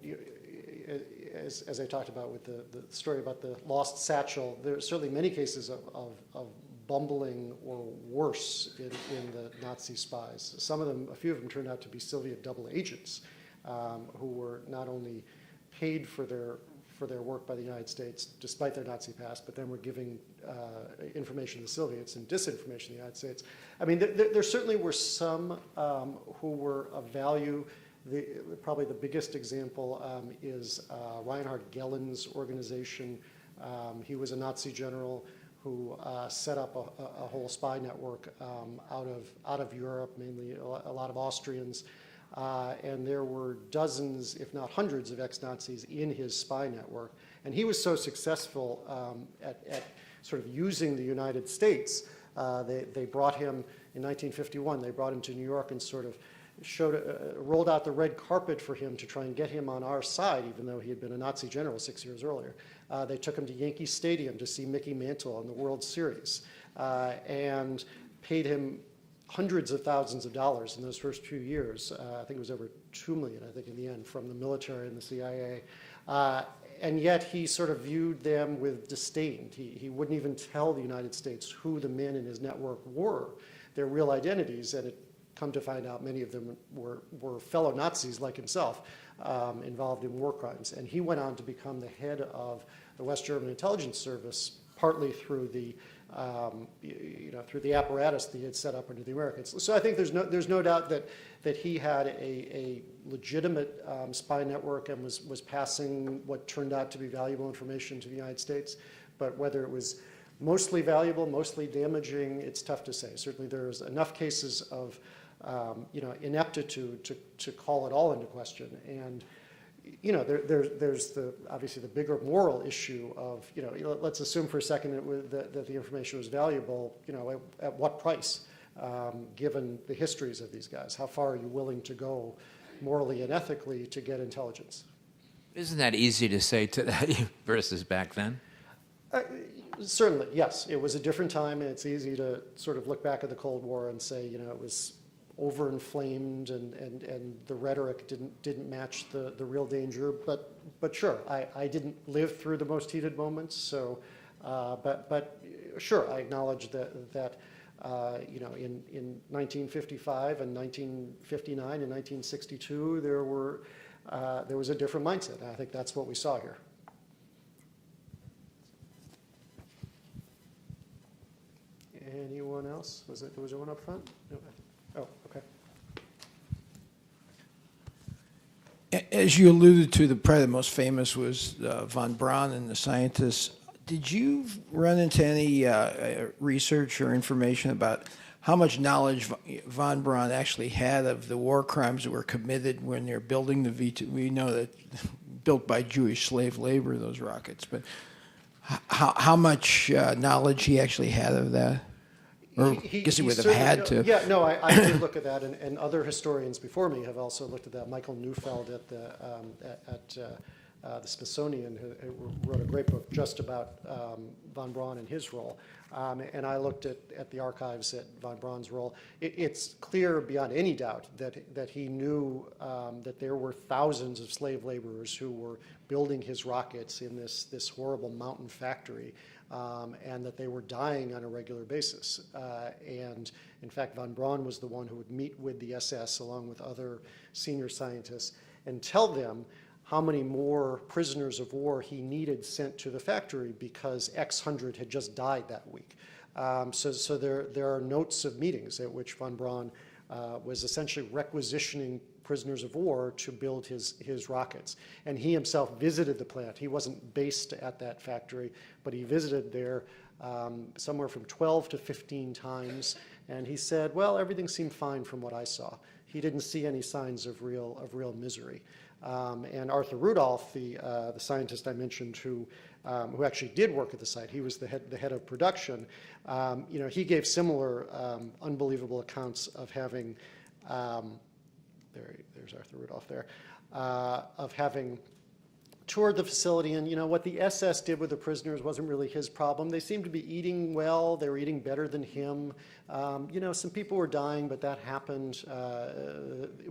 as I talked about with the story about the lost satchel, there are certainly many cases of bumbling or worse in the Nazi spies. Some of them, a few of them, turned out to be Soviet double agents who were not only paid for their work by the United States, despite their Nazi past, but then were giving information to the Soviets and disinformation to the United States. I mean, there certainly were some who were of value. Probably the biggest example is Reinhard Gellen's organization. He was a Nazi general who set up a whole spy network out of Europe, mainly a lot of Austrians. And there were dozens, if not hundreds, of ex-Nazis in his spy network. And he was so successful at sort of using the United States. They brought him, in 1951, they brought him to New York and sort of rolled out the red carpet for him to try and get him on our side, even though he had been a Nazi general 6 years earlier. They took him to Yankee Stadium to see Mickey Mantle in the World Series and paid him hundreds of thousands of dollars in those first few years. I think it was over $2 million, I think, in the end, from the military and the CIA. And yet he sort of viewed them with disdain. He wouldn't even tell the United States who the men in his network were, their real identities, and it come to find out many of them were fellow Nazis like himself, involved in war crimes. And he went on to become the head of the West German intelligence service, partly through the through the apparatus that he had set up under the Americans. So I think there's no doubt that he had a legitimate spy network and was passing what turned out to be valuable information to the United States. But whether it was mostly valuable, mostly damaging, it's tough to say. Certainly there's enough cases of ineptitude to call it all into question. And there's obviously the bigger moral issue of, let's assume for a second that the information was valuable, at what price, given the histories of these guys? How far are you willing to go morally and ethically to get intelligence? Isn't that easy to say today versus back then? Certainly, yes. It was a different time, and it's easy to sort of look back at the Cold War and say, it was overinflamed and the rhetoric didn't match the real danger. But sure, I didn't live through the most heated moments, so But sure, I acknowledge that you know, in 1955 and 1959 and 1962, there was a different mindset. And I think that's what we saw here. Anyone else? Was there one up front? No. Oh, okay. As you alluded to, probably the most famous was von Braun and the scientists. Did you run into any research or information about how much knowledge von Braun actually had of the war crimes that were committed when they're building the V-2? We know that built by Jewish slave labor, those rockets, but how much knowledge he actually had of that? Or I guess he would have had to. Yeah, no, I did look at that, and other historians before me have also looked at that. Michael Neufeld at the Smithsonian who wrote a great book just about von Braun and his role. And I looked at the archives at von Braun's role. It's clear beyond any doubt that he knew that there were thousands of slave laborers who were building his rockets in this horrible mountain factory. And that they were dying on a regular basis. And in fact, von Braun was the one who would meet with the SS along with other senior scientists and tell them how many more prisoners of war he needed sent to the factory because X hundred had just died that week. So there are notes of meetings at which von Braun was essentially requisitioning prisoners of war to build his rockets. And he himself visited the plant. He wasn't based at that factory, but he visited there somewhere from 12 to 15 times. And he said, well, everything seemed fine from what I saw. He didn't see any signs of real misery. And Arthur Rudolph, the scientist I mentioned who actually did work at the site, he was the head of production, you know, he gave similar unbelievable accounts of having there's Arthur Rudolph there, of having toured the facility. And, you know, what the SS did with the prisoners wasn't really his problem. They seemed to be eating well. They were eating better than him. You know, some people were dying, but that happened.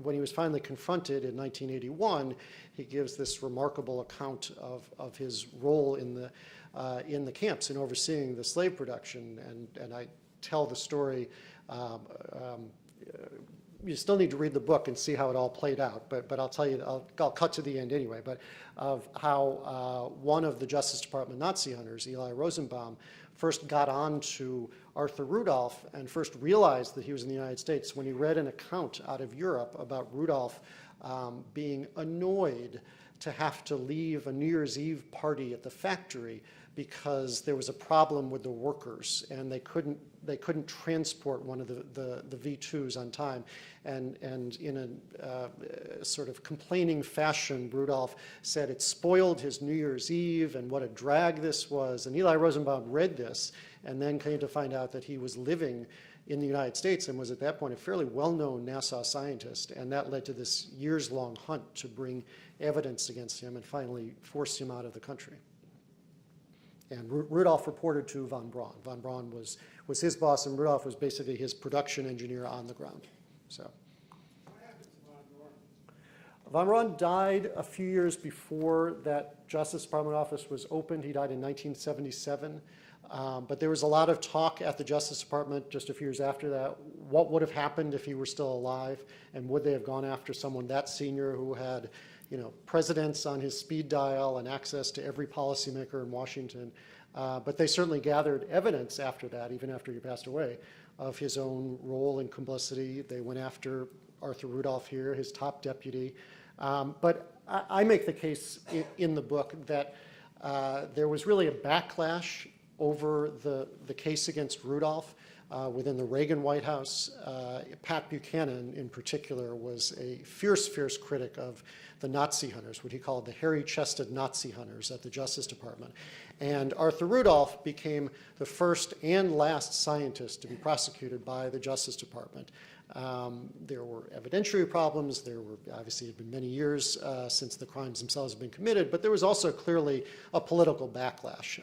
When he was finally confronted in 1981, he gives this remarkable account of his role in the camps in overseeing the slave production. And I tell the story. You still need to read the book and see how it all played out, but I'll tell you, I'll cut to the end anyway, but of how one of the Justice Department Nazi hunters, Eli Rosenbaum, first got on to Arthur Rudolph and first realized that he was in the United States when he read an account out of Europe about Rudolph being annoyed to have to leave a New Year's Eve party at the factory because there was a problem with the workers and they couldn't transport one of the V2s on time. And in a sort of complaining fashion, Rudolph said it spoiled his New Year's Eve and what a drag this was. And Eli Rosenbaum read this and then came to find out that he was living in the United States and was at that point a fairly well-known NASA scientist. And that led to this years-long hunt to bring evidence against him and finally force him out of the country. And Rudolph reported to von Braun. Von Braun was his boss, and Rudolph was basically his production engineer on the ground. So, what happened to von Braun? Von Braun died a few years before that Justice Department office was opened. He died in 1977. But there was a lot of talk at the Justice Department just a few years after that. What would have happened if he were still alive? And would they have gone after someone that senior who had, you know, presidents on his speed dial and access to every policymaker in Washington? But they certainly gathered evidence after that, even after he passed away, of his own role and complicity. They went after Arthur Rudolph here, his top deputy. But I make the case in the book that there was really a backlash over the case against Rudolph within the Reagan White House. Pat Buchanan, in particular, was a fierce critic of the Nazi hunters, what he called the hairy-chested Nazi hunters at the Justice Department. And Arthur Rudolph became the first and last scientist to be prosecuted by the Justice Department. There were evidentiary problems. There were, obviously, it had been many years since the crimes themselves had been committed, but there was also clearly a political backlash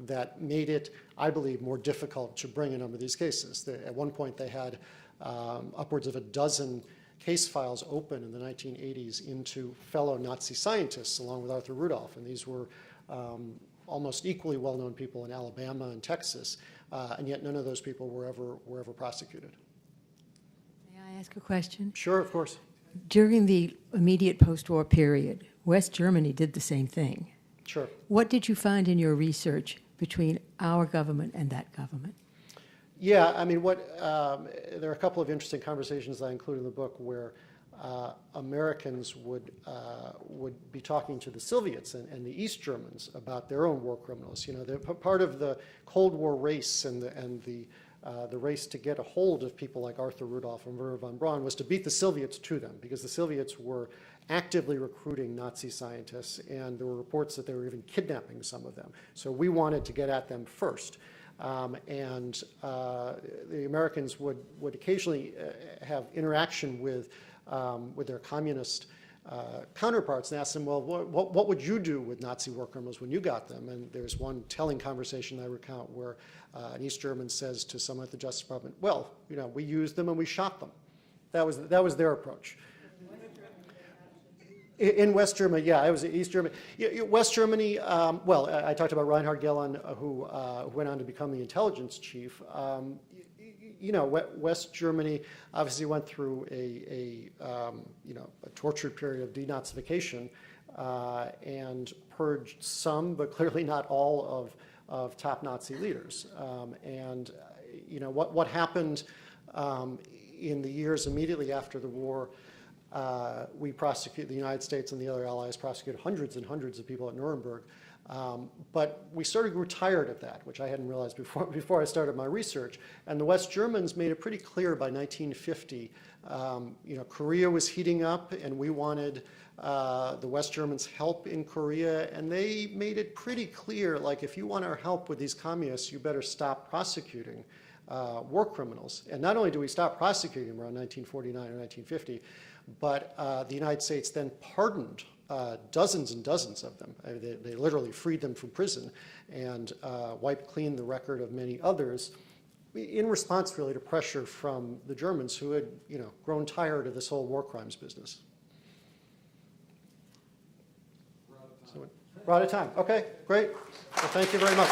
that made it, I believe, more difficult to bring a number of these cases. At one point, they had upwards of a dozen case files open in the 1980s into fellow Nazi scientists, along with Arthur Rudolph, and these were almost equally well-known people in Alabama and Texas, and yet none of those people were ever prosecuted. May I ask a question? Sure, of course. During the immediate post-war period, West Germany did the same thing. Sure. What did you find in your research between our government and that government? Yeah, I mean, there are a couple of interesting conversations I include in the book where Americans would be talking to the Soviets and the East Germans about their own war criminals. You know, they're part of the Cold War race and the race to get a hold of people like Arthur Rudolph and Werner von Braun was to beat the Soviets to them, because the Soviets were actively recruiting Nazi scientists, and there were reports that they were even kidnapping some of them. So we wanted to get at them first. The Americans would occasionally have interaction with their communist counterparts and ask them, well, what would you do with Nazi war criminals when you got them? And there's one telling conversation I recount where an East German says to someone at the Justice Department, well, you know, we used them and we shot them. That was their approach. In West Germany, yeah, it was East Germany. West Germany, well, I talked about Reinhard Gehlen, who went on to become the intelligence chief. You know, West Germany obviously went through a tortured period of denazification and purged some, but clearly not all of top Nazi leaders. You know, what happened in the years immediately after the war, the United States and the other allies prosecuted hundreds and hundreds of people at Nuremberg. But we sort of grew tired of that, which I hadn't realized before I started my research. And the West Germans made it pretty clear by 1950, you know, Korea was heating up, and we wanted the West Germans' help in Korea. And they made it pretty clear, like, if you want our help with these communists, you better stop prosecuting war criminals. And not only do we stop prosecuting them around 1949 or 1950, but the United States then pardoned dozens and dozens of them. They literally freed them from prison and wiped clean the record of many others in response really to pressure from the Germans, who had, you know, grown tired of this whole war crimes business. We're out of time. Okay, great. Well, thank you very much.